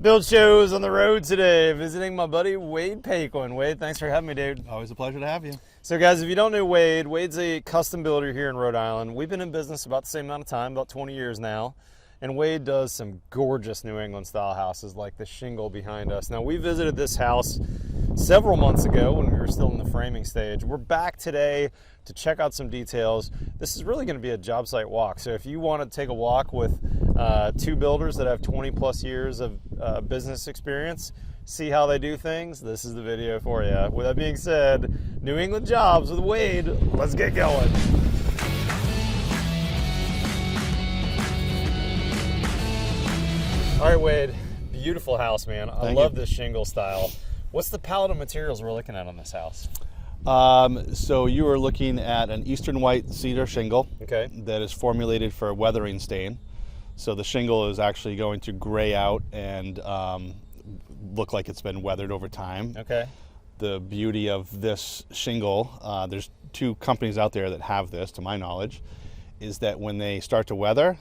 Build shows on the road today, visiting my buddy Wade Paquin. Wade, thanks for having me, dude. Always a pleasure to have you. So guys, if you don't know Wade, Wade's a custom builder here in Rhode Island. We've been in business about the same amount of time, about 20 years now. And Wade does some gorgeous New England style houses like the shingle behind us. Now, we visited this house several months ago when we were still in the framing stage. We're back today to check out some details. This is really going to be a job site walk. So if you want to take a walk with two builders that have 20 plus years of business experience, see how they do things, this is the video for you. With that being said, New England Jobs with Wade, let's get going. All right, Wade, beautiful house, man. I love this shingle style. What's the palette of materials we're looking at on this house? So you are looking at an eastern white cedar shingle that is formulated for weathering stain. So the shingle is actually going to gray out and look like it's been weathered over time. Okay. The beauty of this shingle, there's two companies out there that have this, to my knowledge, is that when they start to weather,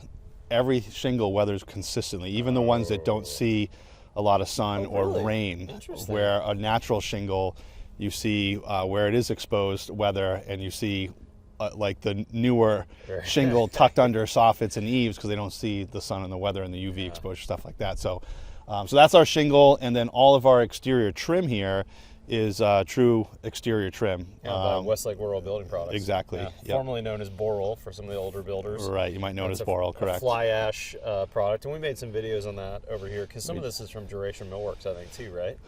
every shingle weathers consistently, even the ones that don't see a lot of sun or rain, where a natural shingle, you see where it is exposed weather, and you see like the newer shingle tucked under soffits and eaves because they don't see the sun and the weather and the UV exposure, stuff like that. So, so that's our shingle, and then all of our exterior trim here is true exterior trim. Westlake World Building Products. Exactly. Yeah. Yep. Formerly known as Boral for some of the older builders. Right, you might know it as Boral, correct. A fly ash product, and we made some videos on that over here because some of this is from Duration Millworks, I think, too, right?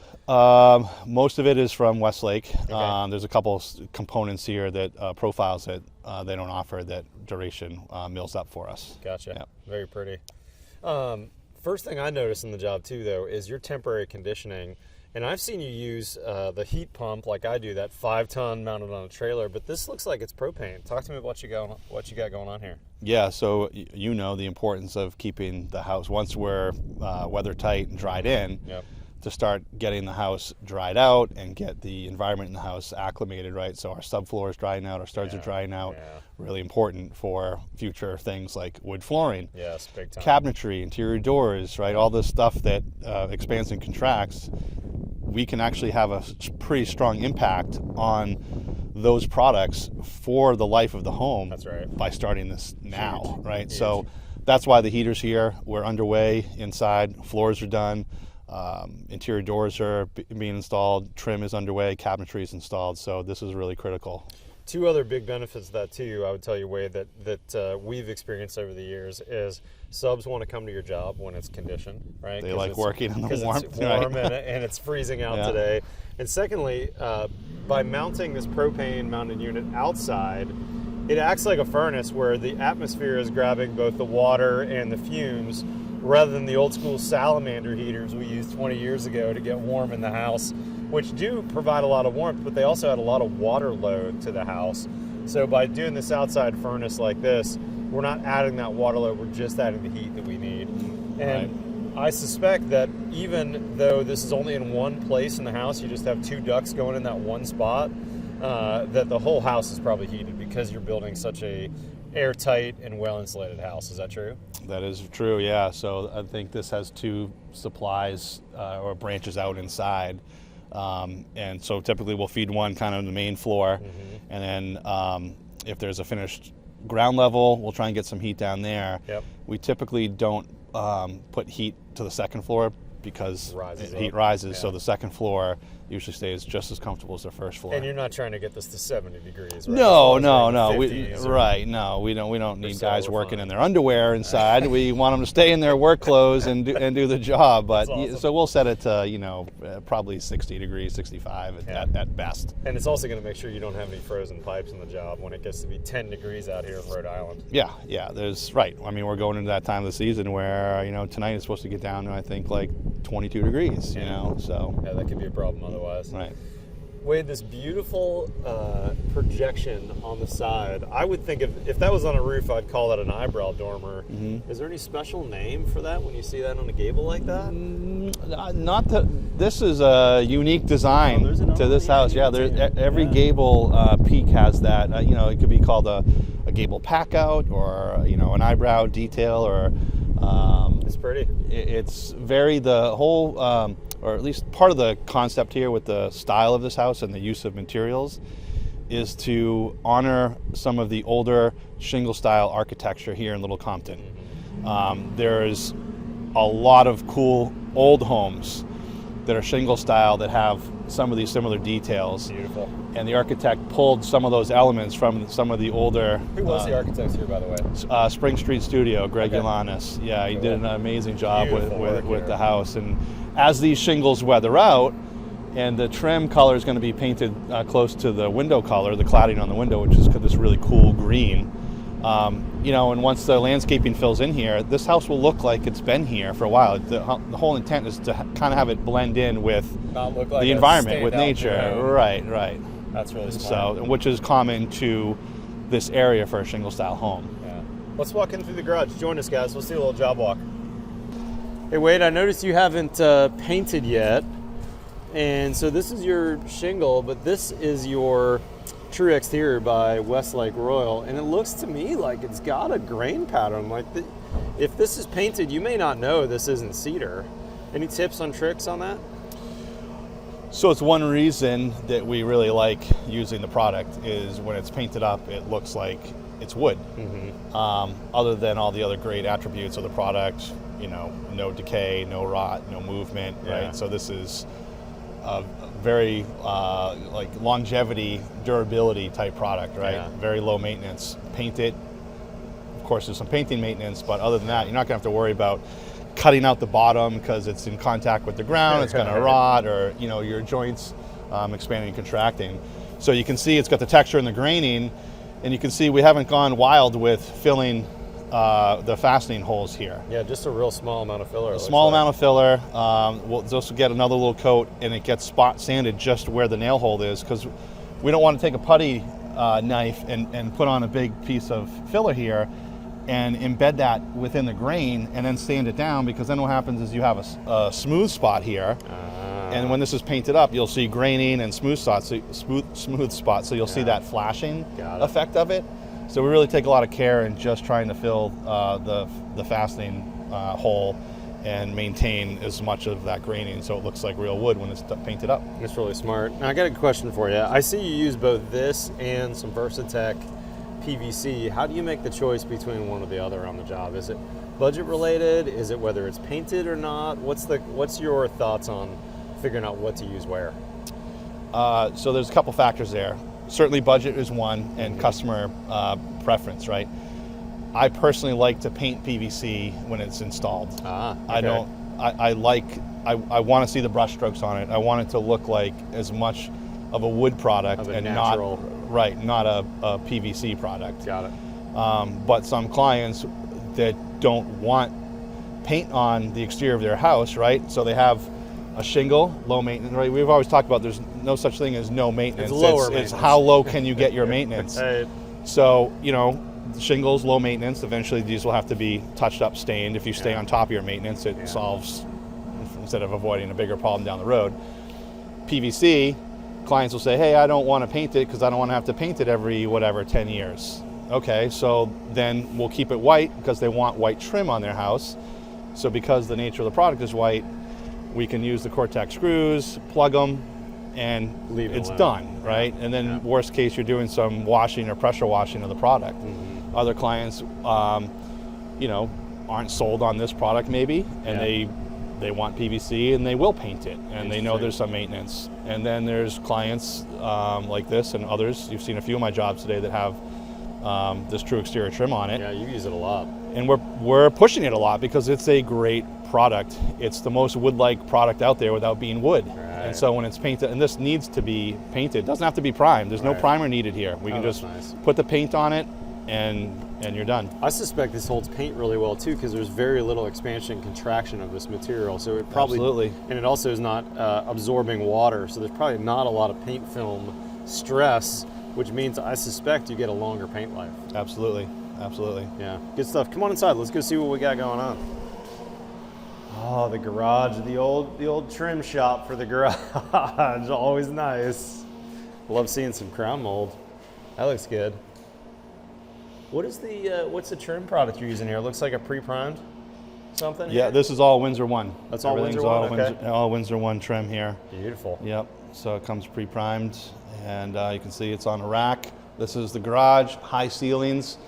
Most of it is from Westlake. Okay. There's a couple components here that profiles that they don't offer that Duration mills up for us. Gotcha. Yep. Very pretty. First thing I noticed in the job, too, though, is your temporary conditioning. And I've seen you use the heat pump like I do, that 5-ton mounted on a trailer, but this looks like it's propane. Talk to me about what you got going on here. Yeah, so you know the importance of keeping the house, once we're weather tight and dried in, to start getting the house dried out and get the environment in the house acclimated, right? So our subfloor is drying out, our studs are drying out. Really important for future things like wood flooring. Yes, big time. Cabinetry, interior doors, right? All this stuff that expands and contracts. We can actually have a pretty strong impact on those products for the life of the home. That's right. By starting this now, right? Huge. So that's why the heater's here. We're underway inside. Floors are done. Interior doors are being installed. Trim is underway. Cabinetry is installed. So this is really critical. Two other big benefits of that too, I would tell you, Wade, that we've experienced over the years is subs want to come to your job when it's conditioned, right? They like working in the warmth. It's warm and it's freezing out today. And secondly, by mounting this propane mounted unit outside, it acts like a furnace where the atmosphere is grabbing both the water and the fumes rather than the old school salamander heaters we used 20 years ago to get warm in the house, which do provide a lot of warmth, but they also had a lot of water load to the house. So by doing this outside furnace like this, we're not adding that water load, we're just adding the heat that we need. And I suspect that even though this is only in one place in the house, you just have two ducts going in that one spot, that the whole house is probably heated because you're building such a airtight and well-insulated house. Is that true? That is true, yeah. So I think this has two supplies or branches out inside. And so typically we'll feed one kind of on the main floor, and then if there's a finished ground level, we'll try and get some heat down there. We typically don't put heat to the second floor because heat rises, so the second floor usually stays just as comfortable as the first floor. And you're not trying to get this to 70 degrees, right? No. We don't need guys working in their underwear inside. We want them to stay in their work clothes and do the job. But awesome. So we'll set it to probably 60 degrees, 65 at best. And it's also going to make sure you don't have any frozen pipes in the job when it gets to be 10 degrees out here in Rhode Island. There's I mean, we're going into that time of the season where tonight is supposed to get down to I think like 22 degrees. So that could be a problem otherwise. Right. Wade, this beautiful projection on the side, I would think if that was on a roof, I'd call that an eyebrow dormer. Is there any special name for that when you see that on a gable like that? Not that. This is a unique design to this house. Every gable peak has that. It could be called a gable pack out, or an eyebrow detail, or It's pretty. It's very, the whole, or at least part of the concept here with the style of this house and the use of materials is to honor some of the older shingle style architecture here in Little Compton. There's a lot of cool old homes that are shingle style that have some of these similar details. Beautiful. And the architect pulled some of those elements from some of the older... Who was the architect here, by the way? Spring Street Studio, Greg Ulanis. Yeah, he did an amazing job with the house. And as these shingles weather out, and the trim color is going to be painted close to the window color, the cladding on the window, which is this really cool green. And once the landscaping fills in here, this house will look like it's been here for a while. The whole intent is to kind of have it blend in with not look like the environment, with nature. Right. That's really smart. So, which is common to this area for a shingle style home. Yeah. Let's walk in through the garage. Join us, guys. We'll see a little job walk. Hey, Wade, I noticed you haven't painted yet. And so this is your shingle, but this is your True Exterior by Westlake Royal, and it looks to me like it's got a grain pattern. If this is painted, you may not know this isn't cedar. Any tips on tricks on that? So it's one reason that we really like using the product is when it's painted up, it looks like it's wood. Other than all the other great attributes of the product, no decay, no rot, no movement, right? So this is a very longevity, durability type product, right? Yeah. Very low maintenance. Paint it. Of course, there's some painting maintenance, but other than that, you're not gonna have to worry about cutting out the bottom because it's in contact with the ground. It's gonna rot, or your joints expanding and contracting. So you can see it's got the texture and the graining, and you can see we haven't gone wild with filling the fastening holes here. Yeah, just a real small amount of filler. A small amount of filler. We'll just get another little coat, and it gets spot sanded just where the nail hole is, because we don't want to take a putty knife and put on a big piece of filler here and embed that within the grain and then sand it down, because then what happens is you have a smooth spot here. And when this is painted up, you'll see graining and smooth spots. So you'll see that flashing effect of it. So we really take a lot of care in just trying to fill the fastening hole and maintain as much of that graining so it looks like real wood when it's painted up. That's really smart. Now I got a question for you. I see you use both this and some Versatech PVC. How do you make the choice between one or the other on the job? Is it budget related? Is it whether it's painted or not? What's your thoughts on figuring out what to use where? So there's a couple factors there. Certainly budget is one, and customer preference, right? I personally like to paint PVC when it's installed. Okay. I want to see the brush strokes on it. I want it to look like as much of a wood product and natural. not a PVC product. Got it. But some clients that don't want paint on the exterior of their house, right? So they have a shingle, low maintenance, right? We've always talked about there's no such thing as no maintenance. It's lower maintenance. It's how low can you get your maintenance. Right. So, shingles, low maintenance, eventually these will have to be touched up, stained. If you stay on top of your maintenance, it solves, instead of avoiding a bigger problem down the road. PVC, clients will say, hey, I don't want to paint it because I don't want to have to paint it every, 10 years. Okay, so then we'll keep it white because they want white trim on their house. So because the nature of the product is white, we can use the Cortex screws, plug them, and it's done, right? And then worst case, you're doing some washing or pressure washing of the product. Other clients, aren't sold on this product maybe, and they want PVC and they will paint it, and they know there's some maintenance. And then there's clients like this and others. You've seen a few of my jobs today that have this True Exterior trim on it. Yeah, you use it a lot. And we're pushing it a lot because it's a great product. It's the most wood-like product out there without being wood. Right. And so when it's painted, and this needs to be painted, it doesn't have to be primed. There's no primer needed here. We can just put the paint on it and you're done. I suspect this holds paint really well too, because there's very little expansion and contraction of this material. So it probably, and it also is not absorbing water. So there's probably not a lot of paint film stress, which means I suspect you get a longer paint life. Absolutely. Yeah, good stuff. Come on inside. Let's go see what we got going on. Oh, the garage, the old trim shop for the garage. Always nice. Love seeing some crown mold. That looks good. What is what's the trim product you're using here? It looks like a pre-primed. something? Yeah, here? this is all Windsor 1. That's all Everything's Windsor 1, okay. all Windsor 1 trim here. Beautiful. Yep, so it comes pre-primed, and you can see it's on a rack. This is the garage, high ceilings.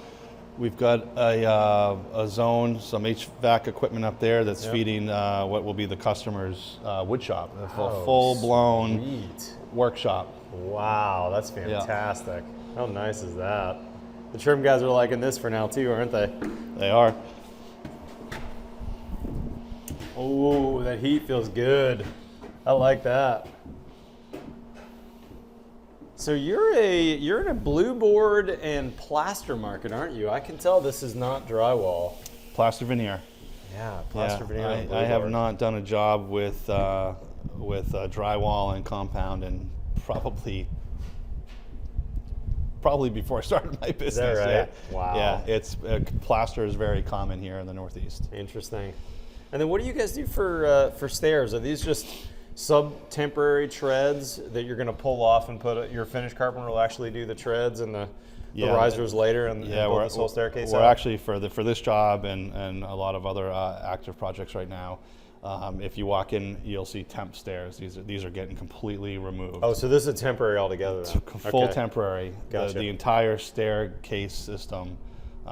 We've got a zone, some HVAC equipment up there that's feeding what will be the customer's wood shop, a full-blown workshop. Wow, that's fantastic. How nice is that? The trim guys are liking this for now too, aren't they? They are. Oh, that heat feels good. I like that. So you're in a blue board and plaster market, aren't you? I can tell this is not drywall. Plaster veneer. Yeah, plaster veneer. I have not done a job with drywall and compound and probably before I started my business. Is that right? Yeah. Wow. Yeah, it's plaster is very common here in the Northeast. Interesting. And then what do you guys do for stairs? Are these just sub-temporary treads that you're going to pull off and put your finished carpenter will actually do the treads and the risers later and build this whole staircase we're out? Actually for this job and a lot of other active projects right now, if you walk in, you'll see temp stairs. These are getting completely removed. Oh, so this is temporary altogether then? It's full temporary. Gotcha. The entire staircase system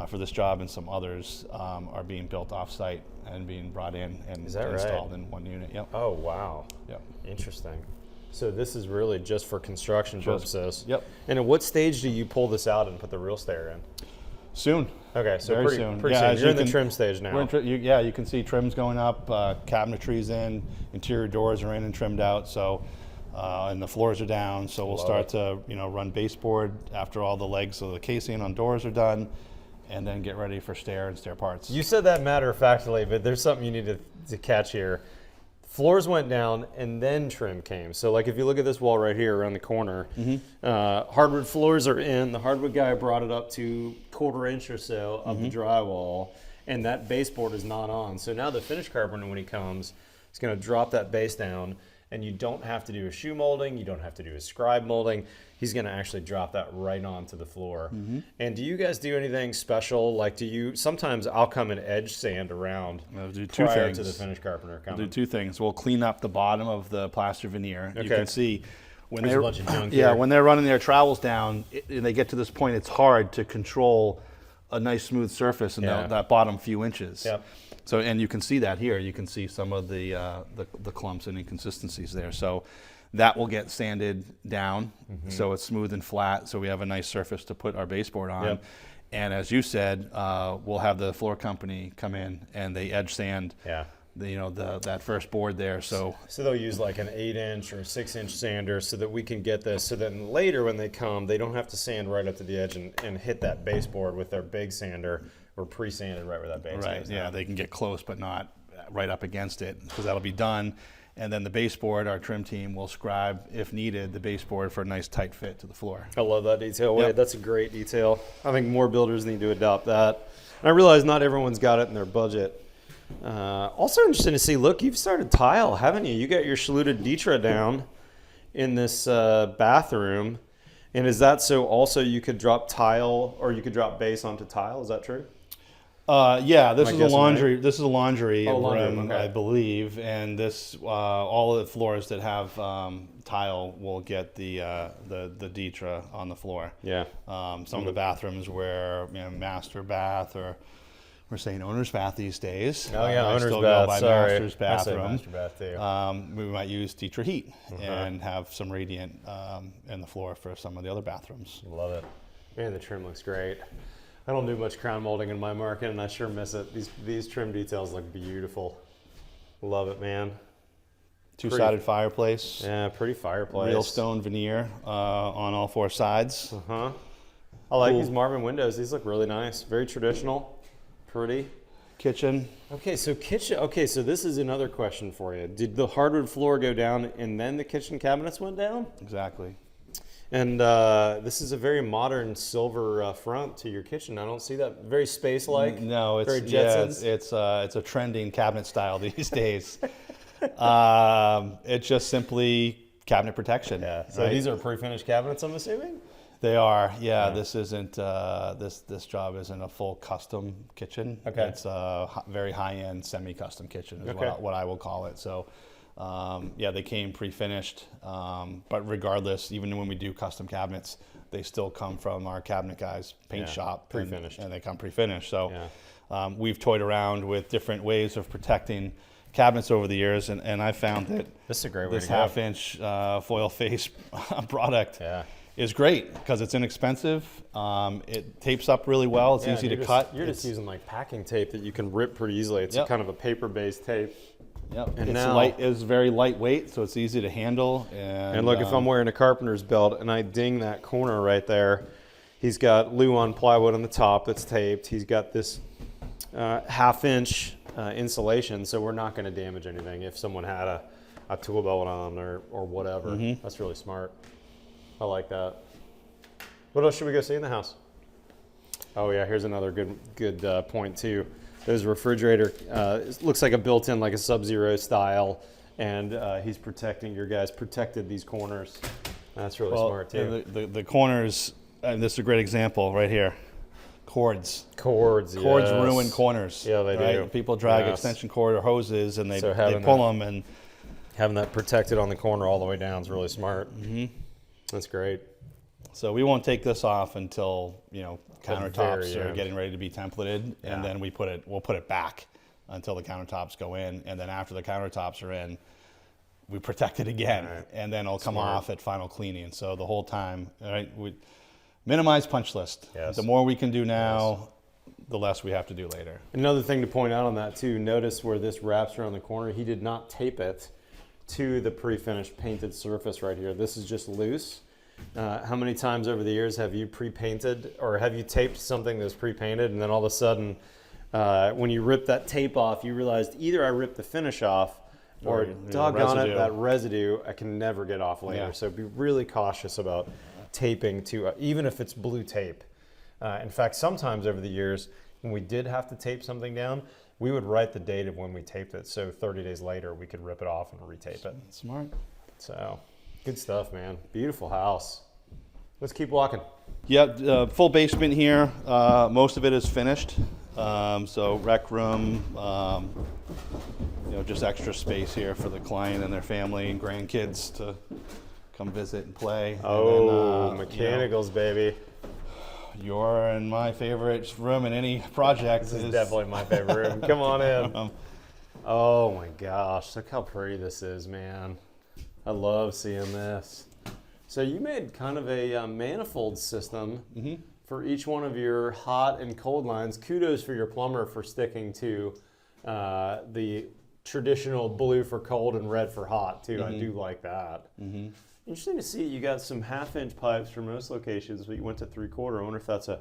for this job and some others are being built off-site and being brought in and installed in one unit. Yep. Oh, wow. Yep. Interesting. So this is really just for construction purposes. Yep. And at what stage do you pull this out and put the real stair in? Soon. Okay, so Very pretty soon. soon. You're in the trim stage now. You can see trims going up, cabinetry's in, interior doors are in and trimmed out, so and the floors are down. So we'll start to run baseboard after all the legs of the casing on doors are done, and then get ready for stair and stair parts. You said that matter-of-factly, but there's something you need to catch here. Floors went down and then trim came. So like if you look at this wall right here around the corner, hardwood floors are in. The hardwood guy brought it up to 1/4 inch or so of the drywall, and that baseboard is not on. So now the finished carpenter, when he comes, is going to drop that base down, and you don't have to do a shoe molding, you don't have to do a scribe molding. He's going to actually drop that right onto the floor. And do you guys do anything special? Like, sometimes I'll come and edge sand around prior to the finished carpenter coming. We'll do two things. We'll clean up the bottom of the plaster veneer. Okay. You can see when There's a bunch of junk here. when they're running their trowels down, and they get to this point, it's hard to control a nice smooth surface in that bottom few inches. Yep. So, and you can see that here. You can see some of the clumps and inconsistencies there. So that will get sanded down so it's smooth and flat, so we have a nice surface to put our baseboard on. Yep. And as you said, we'll have the floor company come in and they edge sand that first board there. So they'll use like an 8-inch or 6-inch sander so that we can get this, so then later when they come, they don't have to sand right up to the edge and hit that baseboard with their big sander. Or pre-sanded right where that base is. Right, yeah, they can get close but not right up against it, because that'll be done. And then the baseboard, our trim team will scribe, if needed, the baseboard for a nice tight fit to the floor. I love that detail. Wade, that's a great detail. I think more builders need to adopt that. And I realize not everyone's got it in their budget. Also interesting to see, look, you've started tile, haven't you? You got your Schluted Ditra down in this bathroom. And is that so also you could drop tile, or you could drop base onto tile? Is that true? Yeah, this is a laundry. This is a laundry room, okay. I believe, and this all of the floors that have tile will get the Ditra on the floor. Yeah. Some of the bathrooms where master bath, or we're saying owner's bath these days. Oh yeah, owner's still bath. Go by Sorry, master's bathroom. I say master bath too. We might use Ditra heat and have some radiant in the floor for some of the other bathrooms. Love it. Man, the trim looks great. I don't do much crown molding in my market, and I sure miss it. These trim details look beautiful. Love it, man. Two-sided fireplace. Yeah, pretty fireplace. Real stone veneer on all four sides. I like these Marvin windows. These look really nice. Very traditional. Pretty. Kitchen. Okay, so kitchen. Okay, so this is another question for you. Did the hardwood floor go down and then the kitchen cabinets went down? Exactly. And this is a very modern silver front to your kitchen. I don't see that. Very space-like. No, it's very Jetsons. It's a trending cabinet style these days. It's just simply cabinet protection. Yeah. So these are pre-finished cabinets, I'm assuming. They are, yeah. This isn't this job isn't a full custom kitchen. Okay. It's a very high-end semi-custom kitchen is Okay. what I will call it. So, yeah, they came pre-finished. But regardless, even when we do custom cabinets, they still come from our cabinet guys' paint shop, pre-finished, and they come pre-finished. So, yeah. we've toyed around with different ways of protecting cabinets over the years, and I found that This is a great way this to go. half-inch foil face product. Yeah. Is great because it's inexpensive. It tapes up really well. It's easy to cut. You're just using like packing tape that you can rip pretty easily. It's kind of a paper-based tape. Yep. And It's very lightweight, so it's easy to handle. And look, if I'm wearing a carpenter's belt and I ding that corner right there, he's got Luan plywood on the top that's taped. He's got this half-inch insulation, so we're not going to damage anything if someone had a tool belt on or whatever. Mm-hmm. That's really smart. I like that. What else should we go see in the house? Oh yeah, here's another good point too. There's a refrigerator. It looks like a built-in, like a Sub-Zero style, and he's protecting. Your guys protected these corners. That's really smart too. The corners, and this is a great example right here. Cords Cords ruin corners. Yeah, they do. People drag extension cord or hoses, and they pull them, and having that protected on the corner all the way down is really smart. Mm-hmm. That's great. So we won't take this off until countertops are end. getting ready to be templated, and then we'll put it back until the countertops go in, and then after the countertops are in, we protect it again, and then it'll come off at final cleaning. So the whole time, we minimize punch list. Yes. The more we can do now, the less we have to do later. Another thing to point out on that too, notice where this wraps around the corner. He did not tape it to the pre-finished painted surface right here. This is just loose. How many times over the years have you pre-painted or have you taped something that's pre-painted and then all of a sudden when you rip that tape off, you realized either I ripped the finish off or doggone it, that residue I can never get off later. Yeah. So be really cautious about taping to, even if it's blue tape. In fact, sometimes over the years when we did have to tape something down, we would write the date of when we taped it, so 30 days later we could rip it off and retape it. Smart. So, good stuff, man. Beautiful house. Let's keep walking. Yeah, full basement here. Most of it is finished. So rec room, just extra space here for the client and their family and grandkids to come visit and play. Oh, and then, mechanicals, baby. Your and my favorite room in any project. This is definitely my favorite room. Come on in. Oh my gosh, look how pretty this is, man. I love seeing this. So you made kind of a manifold system for each one of your hot and cold lines. Kudos for your plumber for sticking to the traditional blue for cold and red for hot too. I do like that. Interesting to see you got some half-inch pipes for most locations, but you went to 3/4. I wonder if that's a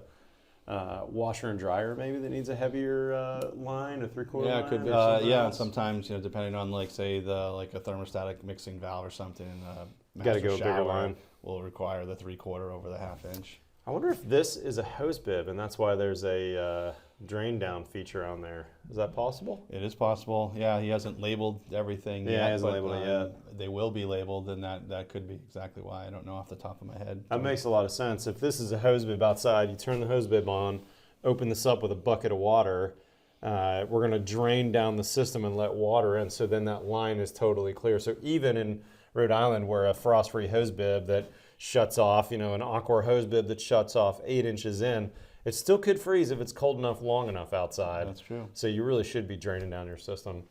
washer and dryer maybe that needs a heavier line, a 3/4 Yeah, line. it could be. Yeah, and sometimes depending on a thermostatic mixing valve or something, Gotta master go bigger shower line. will require the 3/4 over the half-inch. I wonder if this is a hose bib and that's why there's a drain down feature on there. Is that possible? It is possible. Yeah, he hasn't labeled everything yet. Yeah, he hasn't but, labeled it yet. They will be labeled, and that could be exactly why. I don't know off the top of my head. That makes a lot of sense. If this is a hose bib outside, you turn the hose bib on, open this up with a bucket of water. We're going to drain down the system and let water in, so then that line is totally clear. So even in Rhode Island, where a frost-free hose bib that shuts off, an Aqua hose bib that shuts off 8 inches in, it still could freeze if it's cold enough, long enough outside. That's true. So you really should be draining down your system.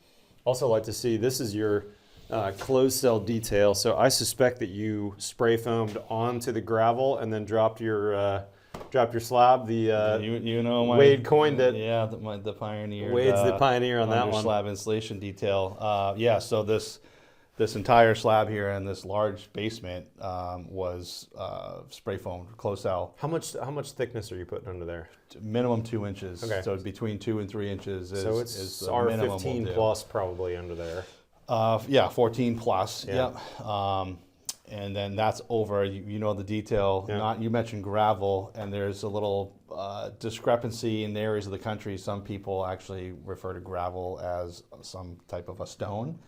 Also like to see, this is your closed cell detail. So I suspect that you spray foamed onto the gravel and then dropped your slab. Wade coined it. Yeah, the pioneer. Wade's the pioneer on that one. Slab installation detail. So this entire slab here in this large basement was spray foamed, closed cell. How much thickness are you putting under there? Minimum 2 inches. Okay. So between 2 and 3 inches is, so it's is the R15 minimum we'll do. plus probably under there. 14 plus. Yeah. Yep. And then that's over. The detail. Yeah. You mentioned gravel, and there's a little discrepancy in areas of the country. Some people actually refer to gravel as some type of a stone.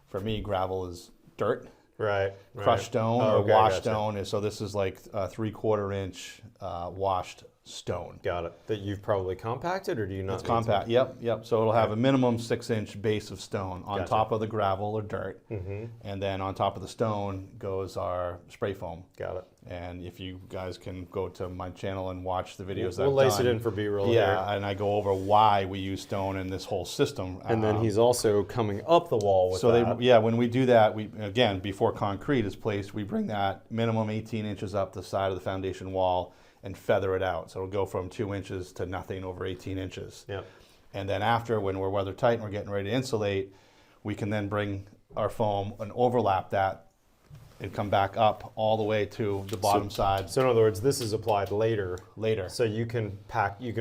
For me, gravel is dirt. Right. Crushed stone or okay, washed gotcha. stone. And so this is like a 3/4 inch washed stone. Got it. That you've probably compacted, or do you not? It's need compact. to? Yep. So it'll have a minimum 6-inch base of stone on Gotcha. top of the gravel or dirt, and then on top of the stone goes our spray foam. Got it. And if you guys can go to my channel and watch the videos that We'll I've lace done, it in for B-roll. yeah, here. and I go over why we use stone in this whole system. And then he's also coming up the wall with So that. when we do that, we again before concrete is placed, we bring that minimum 18 inches up the side of the foundation wall and feather it out. So it'll go from 2 inches to nothing over 18 inches. Yep. And then after, when we're weather tight and we're getting ready to insulate, we can then bring our foam and overlap that and come back up all the way to the bottom side So in other words, this is applied later. later. So you can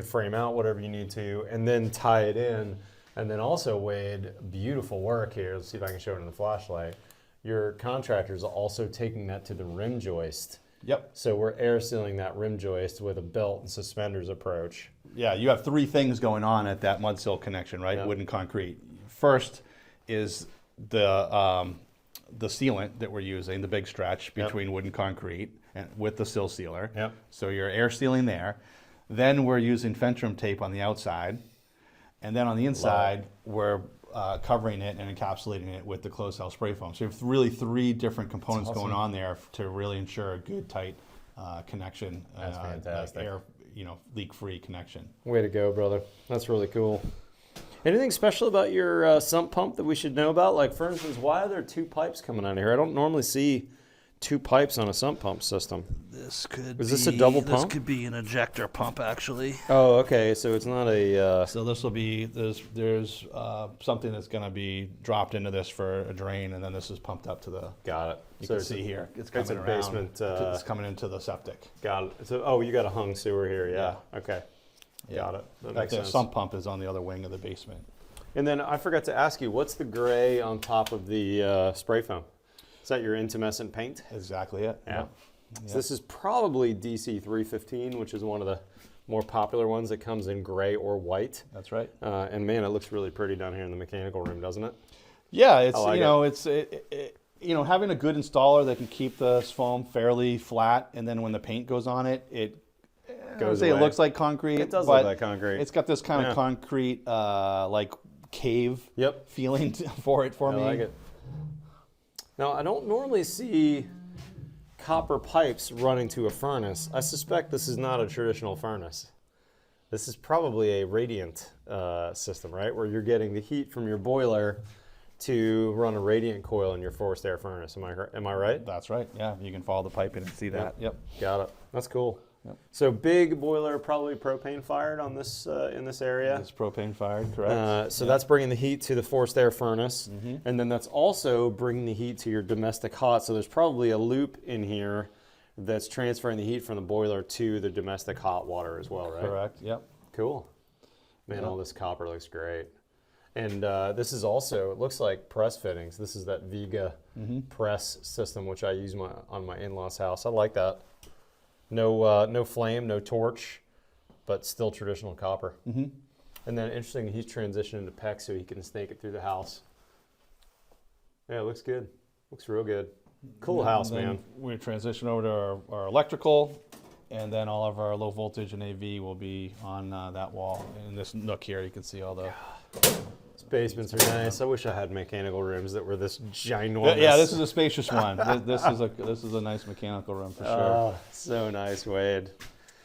frame out whatever you need to, and then tie it in. And then also, Wade, beautiful work here. Let's see if I can show it in the flashlight. Your contractor's also taking that to the rim joist. Yep. So we're air sealing that rim joist with a belt and suspenders approach. Yeah, you have 3 things going on at that mud sill connection, right? Yeah. Wood and concrete. First is the sealant that we're using, the big stretch between wood and concrete, and with the sill sealer. Yep. So you're air sealing there. Then we're using Fentrum tape on the outside, and then on the inside we're covering it and encapsulating it with the closed cell spray foam. So you have really 3 different components going on there to really ensure a good tight connection. That's fantastic. Air, leak-free connection. Way to go, brother. That's really cool. Anything special about your sump pump that we should know about? Like, for instance, why are there 2 pipes coming out of here? I don't normally see 2 pipes on a sump pump system. This could Is this a double This pump? could be an ejector pump, actually. Oh, okay. So it's not a. So this will be there's something that's going to be dropped into this for a drain, and then this is pumped up to the. Got it. You So can see here it's it's coming a around. basement. It's coming into the septic. Got it. So you got a hung sewer here. Yeah. Okay. Yeah. Got it. That In fact, makes the sense. sump pump is on the other wing of the basement. And then I forgot to ask you, what's the gray on top of the spray foam? Is that your intumescent paint? Exactly it. Yeah. Yeah. So this is probably DC 315, which is one of the more popular ones that comes in gray or white. That's right. And man, it looks really pretty down here in the mechanical room, doesn't it? Yeah, it's like having a good installer that can keep the foam fairly flat, and then when the paint goes on it, it Goes it away. looks like concrete. It does but look like concrete. It's got this kind Yeah. of concrete, like cave Yep. feeling for I me. like it. Now, I don't normally see copper pipes running to a furnace. I suspect this is not a traditional furnace. This is probably a radiant system, right? Where you're getting the heat from your boiler to run a radiant coil in your forced air furnace. Am I right? That's right. Yeah, you can follow the piping and see that. Yep. Got it. That's cool. Yep. So big boiler, probably propane fired on this in this area. It's propane fired, correct? So that's bringing the heat to the forced air furnace, and then that's also bringing the heat to your domestic hot. So there's probably a loop in here that's transferring the heat from the boiler to the domestic hot water as well, right? Correct. Yep. Cool. Man, Yeah. all this copper looks great. And this is also, it looks like press fittings. This is that Viga press system, which I use on my in-laws house. I like that. No flame, no torch, but still traditional copper. And then interesting, he's transitioning to PEX so he can snake it through the house. Yeah, it looks good. Looks real good. Cool house, And then man. we transition over to our electrical, and then all of our low voltage and AV will be on that wall. In this nook here, you can see all the. These basements are nice. I wish I had mechanical rooms that were this ginormous. Yeah, this is a spacious one. This is a nice mechanical room for sure. Oh, so nice, Wade.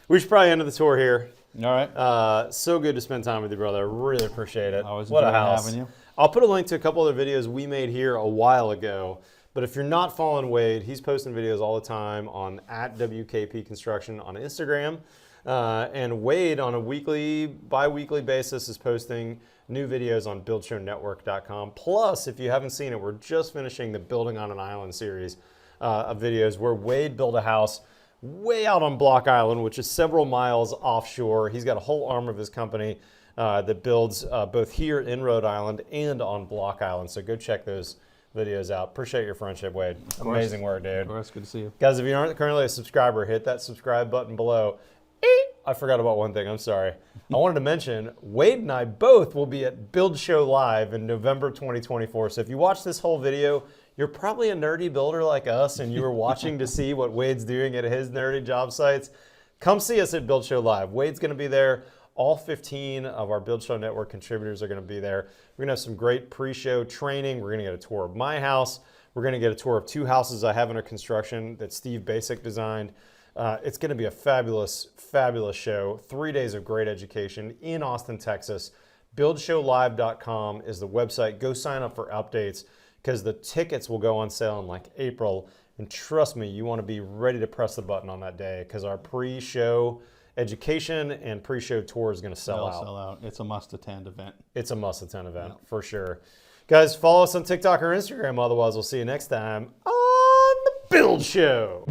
We should probably end the tour here. All right. So good to spend time with you, brother. I really appreciate it. Always What a enjoy house. having you. I'll put a link to a couple other videos we made here a while ago. But if you're not following Wade, he's posting videos all the time on @WKP Construction on Instagram. And Wade on a bi-weekly basis is posting new videos on buildshownetwork.com. Plus, if you haven't seen it, we're just finishing the Building on an Island series of videos where Wade built a house way out on Block Island, which is several miles offshore. He's got a whole arm of his company that builds both here in Rhode Island and on Block Island. So go check those videos out. Appreciate your friendship, Wade. Amazing work, dude. Of course, good to see you. Guys, if you aren't currently a subscriber, hit that subscribe button below. I forgot about one thing. I'm sorry. I wanted to mention Wade and I both will be at Build Show Live in November 2024. So if you watch this whole video, you're probably a nerdy builder like us, and you were watching to see what Wade's doing at his nerdy job sites. Come see us at Build Show Live. Wade's going to be there. All 15 of our Build Show Network contributors are going to be there. We're going to have some great pre-show training. We're going to get a tour of my house. We're going to get a tour of 2 houses I have under construction that Steve Basic designed. It's going to be a fabulous, fabulous show. 3 days of great education in Austin, Texas. BuildShowLive.com is the website. Go sign up for updates because the tickets will go on sale in like April. And trust me, you want to be ready to press the button on that day because our pre-show education and pre-show tour is going to sell out. It's a must-attend event. It's a must-attend event for sure. Guys, follow us on TikTok or Instagram. Otherwise, we'll see you next time on The Build Show.